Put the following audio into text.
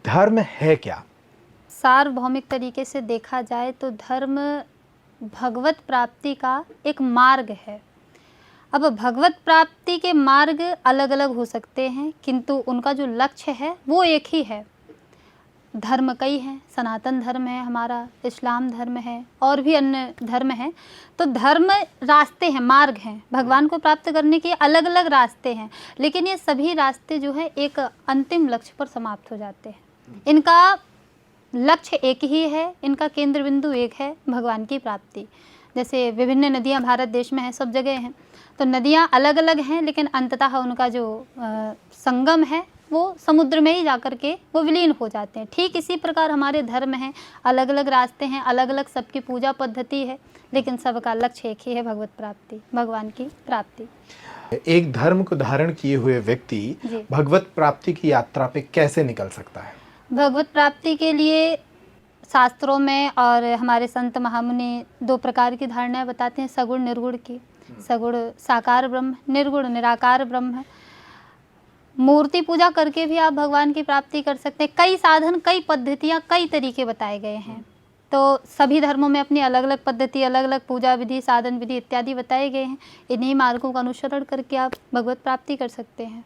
धर्म है क्या? सार्वभौमिक तरीके से देखा जाए तो धर्म भगवत प्राप्ति का एक मार्ग है। अब भगवत प्राप्ति के मार्ग अलग अलग हो सकते हैं, किंतु उनका जो लक्ष्य है वो एक ही है। धर्म कई हैं, सनातन धर्म है हमारा, इस्लाम धर्म है और भी अन्य धर्म हैं। तो धर्म रास्ते हैं, मार्ग हैं, भगवान को प्राप्त करने के अलग अलग रास्ते हैं, लेकिन ये सभी रास्ते जो है एक अंतिम लक्ष्य पर समाप्त हो जाते हैं। इनका लक्ष्य एक ही है, इनका केंद्र बिंदु एक है, भगवान की प्राप्ति। जैसे विभिन्न नदियाँ भारत देश में हैं, सब जगह हैं, तो नदियाँ अलग अलग हैं, लेकिन अंततः उनका जो संगम है वो समुद्र में ही जाकर के वो विलीन हो जाते हैं। ठीक इसी प्रकार हमारे धर्म हैं, अलग अलग रास्ते हैं, अलग अलग सबकी पूजा पद्धति है, लेकिन सबका लक्ष्य एक ही है, भगवत प्राप्ति, भगवान की प्राप्ति। एक धर्म को धारण किए हुए व्यक्ति भगवत प्राप्ति की यात्रा पे कैसे निकल सकता है? भगवत प्राप्ति के लिए शास्त्रों में और हमारे संत महामुनि दो प्रकार की धारणाएं बताते हैं, सगुण निर्गुण की। सगुण साकार ब्रह्म, निर्गुण निराकार ब्रह्म है। मूर्ति पूजा करके भी आप भगवान की प्राप्ति कर सकते हैं। कई साधन, कई पद्धतियाँ, कई तरीके बताए गए हैं। तो सभी धर्मों में अपनी अलग अलग पद्धति, अलग अलग पूजा विधि, साधन विधि इत्यादि बताए गए हैं। इन्हीं मार्गों का अनुसरण करके आप भगवत प्राप्ति कर सकते हैं।